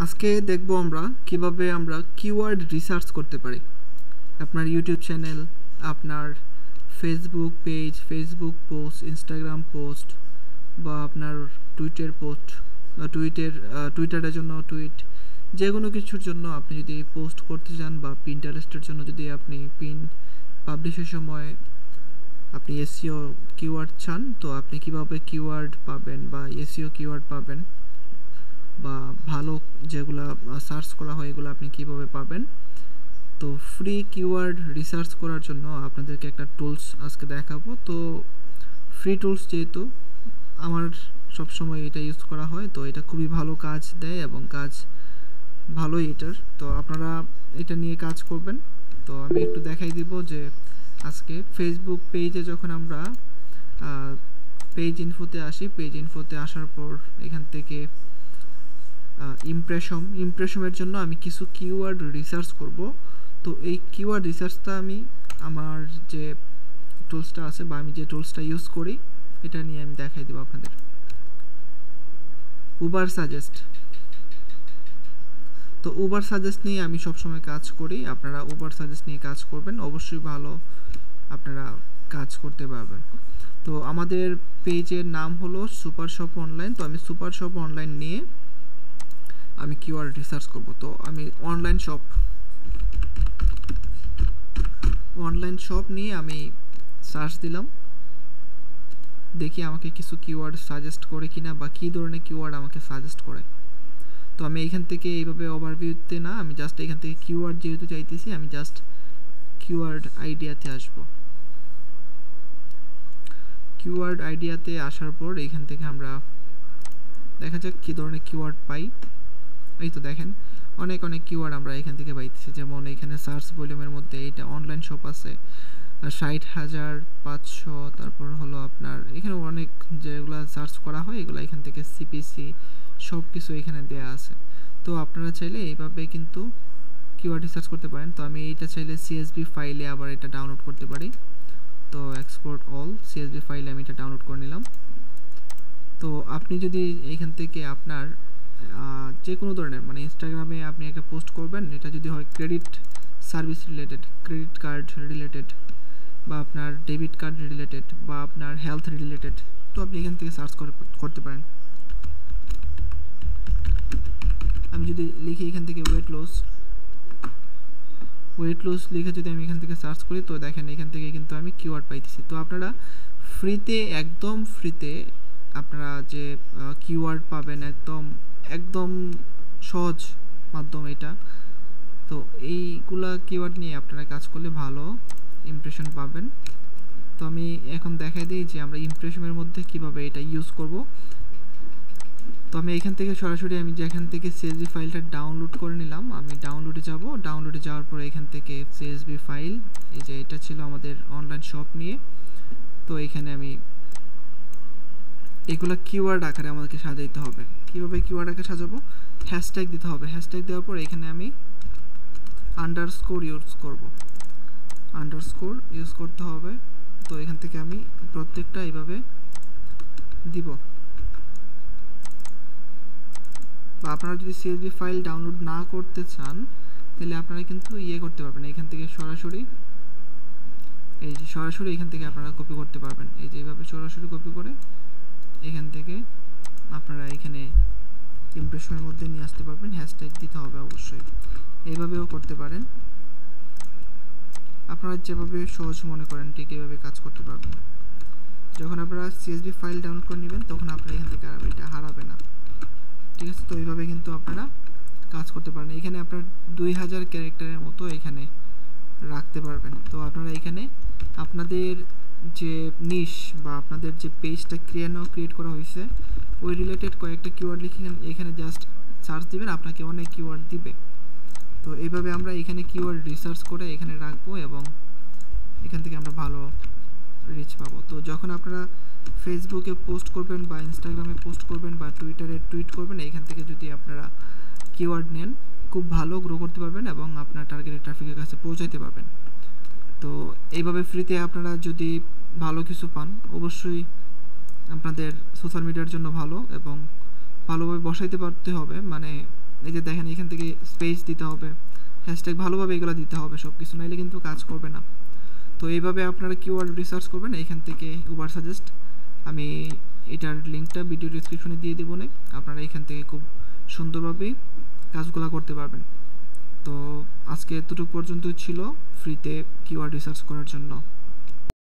আজকে দেখব আমরা কিভাবে আমরা কিওয়ার্ড রিসার্চ করতে পারি। আপনার ইউটিউব চ্যানেল, আপনার Facebook page, Facebook post, Instagram post বা আপনার টুইটার পোস্ট বা টুইটারের জন্য টুইট, যে কোনো কিছুর জন্য আপনি যদি পোস্ট করতে চান বা পিন্টারেস্টের জন্য যদি আপনি পিন পাবলিশের সময় আপনি এসইও কিওয়ার্ড চান, তো আপনি কিভাবে কিওয়ার্ড পাবেন বা এসইও কিওয়ার্ড পাবেন বা ভালো যেগুলা সার্চ করা হয় এগুলো আপনি কিভাবে পাবেন। তো ফ্রি কিওয়ার্ড রিসার্চ করার জন্য আপনাদেরকে একটা টুলস আজকে দেখাবো। তো ফ্রি টুলস যেহেতু আমার সবসময় এটা ইউজ করা হয়, তো এটা খুবই ভালো কাজ দেয় এবং কাজ ভালোই এটার। তো আপনারা এটা নিয়ে কাজ করবেন। তো আমি একটু দেখাই দিব যে আজকে ফেসবুক পেজে যখন আমরা পেজ ইনফোতে আসি, পেজ ইনফোতে আসার পর এখান থেকে ইমপ্রেশনের জন্য আমি কিছু কিওয়ার্ড রিসার্চ করব। তো এই কিওয়ার্ড রিসার্চটা আমি আমার যে টুলসটা আছে বা আমি যে টুলসটা ইউজ করি এটা নিয়ে আমি দেখাই দেব আপনাদের। Uber suggest. তো উবার সাজেস্ট নিয়ে আমি সবসময় কাজ করি। আপনারা উবার সাজেস্ট নিয়ে কাজ করবেন, অবশ্যই ভালো আপনারা কাজ করতে পারবেন। তো আমাদের পেজের নাম হলো সুপার শপ অনলাইন। তো আমি সুপার শপ অনলাইন নিয়ে আমি কিওয়ার্ড রিসার্চ করব। তো আমি অনলাইন শপ নিয়ে আমি সার্চ দিলাম, দেখি আমাকে কিছু কিওয়ার্ড সাজেস্ট করে কিনা বা কী ধরনের কিওয়ার্ড আমাকে সাজেস্ট করে। তো আমি এখান থেকে এইভাবে ওভারভিউতে না, আমি জাস্ট এখান থেকে কিওয়ার্ড যেহেতু চাইতেছি আমি জাস্ট কিওয়ার্ড আইডিয়াতে আসব। কিওয়ার্ড আইডিয়াতে আসার পর এখান থেকে আমরা দেখা যাক কী ধরনের কিওয়ার্ড পাই। এই তো দেখেন অনেক কিওয়ার্ড আমরা এখান থেকে পাইতেছি। যেমন এখানে সার্চ ভলিউমের মধ্যে এইটা অনলাইন শপ আছে 60,500, তারপর হলো আপনার এখানে অনেক যেগুলো সার্চ করা হয় এগুলো এখান থেকে সিপিসি সব কিছু এখানে দেয়া আছে। তো আপনারা চাইলে এইভাবে কিন্তু কিওয়ার্ড রিসার্চ করতে পারেন। তো আমি এইটা চাইলে সিএসভি ফাইলে আবার এটা ডাউনলোড করতে পারি। তো এক্সপোর্ট অল সিএসভি ফাইলে আমি এটা ডাউনলোড করে নিলাম। তো আপনি যদি এখান থেকে আপনার যে কোনো ধরনের মানে ইনস্টাগ্রামে আপনি একটা পোস্ট করবেন, এটা যদি হয় credit service related, credit card related বা আপনার ডেবিট কার্ড রিলেটেড বা আপনার হেলথ রিলেটেড, তো আপনি এখান থেকে সার্চ করতে পারেন। আমি যদি লিখি এখান থেকে ওয়েট লস লিখে যদি আমি এখান থেকে সার্চ করি, তো দেখেন এখান থেকে কিন্তু আমি কিওয়ার্ড পাইতেছি। তো আপনারা ফ্রিতে, একদম ফ্রিতে আপনারা যে কিওয়ার্ড পাবেন একদম সহজ মাধ্যম এটা। তো এইগুলা কিওয়ার্ড নিয়ে আপনারা কাজ করলে ভালো ইমপ্রেশন পাবেন। তো আমি এখন দেখাই দিই যে আমরা ইমপ্রেশনের মধ্যে কিভাবে এটা ইউজ করব। তো আমি এখান থেকে সরাসরি আমি যেখান থেকে সিএসভি ফাইলটা ডাউনলোড করে নিলাম, আমি ডাউনলোডে যাব। ডাউনলোডে যাওয়ার পর এখান থেকে সিএসভি ফাইল, এই যে এটা ছিল আমাদের অনলাইন শপ নিয়ে। তো এখানে আমি এগুলো কিওয়ার্ড আকারে আমাদেরকে সাজাইতে হবে। কিভাবে কিওয়ার্ড আকারে সাজাবো? হ্যাশট্যাগ দিতে হবে। হ্যাশট্যাগ দেওয়ার পর এখানে আমি আন্ডারস্কোর ইউজ করতে হবে। তো এখান থেকে আমি প্রত্যেকটা এইভাবে দিব। বা আপনারা যদি সিএসভি ফাইল ডাউনলোড না করতে চান তাহলে আপনারা কিন্তু করতে পারবেন, এখান থেকে সরাসরি এখান থেকে আপনারা কপি করতে পারবেন। এই যে এইভাবে সরাসরি কপি করে এখান থেকে আপনারা এখানে ইমপ্রেশনের মধ্যে নিয়ে আসতে পারবেন। হ্যাশট্যাগ দিতে হবে অবশ্যই, এইভাবেও করতে পারেন। আপনারা যেভাবে সহজ মনে করেন ঠিক এইভাবে কাজ করতে পারবেন। যখন আপনারা সিএসভি ফাইল ডাউনলোড করে নেবেন তখন আপনারা এখান থেকে আর এটা হারাবে না, ঠিক আছে? তো এইভাবে কিন্তু আপনারা কাজ করতে পারেন। এখানে আপনার 2000 ক্যারেক্টারের মতো এখানে রাখতে পারবেন। তো আপনারা এখানে আপনাদের যে নিশ বা আপনাদের যে পেজটা ক্রিয়েট করা হয়েছে ওই রিলেটেড কয়েকটা কিওয়ার্ড লিখে এখানে জাস্ট সার্চ দিবেন, আপনাকে অনেক কিওয়ার্ড দিবে। তো এইভাবে আমরা এখানে কিওয়ার্ড রিসার্চ করে এখানে রাখবো এবং এখান থেকে আমরা ভালো রিচ পাবো। তো যখন আপনারা ফেসবুকে পোস্ট করবেন বা ইনস্টাগ্রামে পোস্ট করবেন বা টুইটারে টুইট করবেন, এখান থেকে যদি আপনারা কিওয়ার্ড নেন খুব ভালো গ্রো করতে পারবেন এবং আপনার টার্গেটেড ট্রাফিকের কাছে পৌঁছাইতে পারবেন। তো এইভাবে ফ্রিতে আপনারা যদি ভালো কিছু পান অবশ্যই আপনাদের সোশ্যাল মিডিয়ার জন্য ভালো এবং ভালোভাবে বসাইতে পারতে হবে। মানে এই যে দেখেন এখান থেকে স্পেস দিতে হবে, হ্যাশট্যাগ ভালোভাবে এগুলো দিতে হবে সব কিছু, নাইলে কিন্তু কাজ করবে না। তো এইভাবে আপনারা কিওয়ার্ড রিসার্চ করবেন এখান থেকে উবার সাজেস্ট। আমি এটার লিঙ্কটা ভিডিও ডেসক্রিপশনে দিয়ে দেবো, আপনারা এখান থেকে খুব সুন্দরভাবে কাজগুলো করতে পারবেন। তো আজকে এতটুকু পর্যন্ত ছিল ফ্রিতে কিওয়ার্ড রিসার্চ করার জন্য।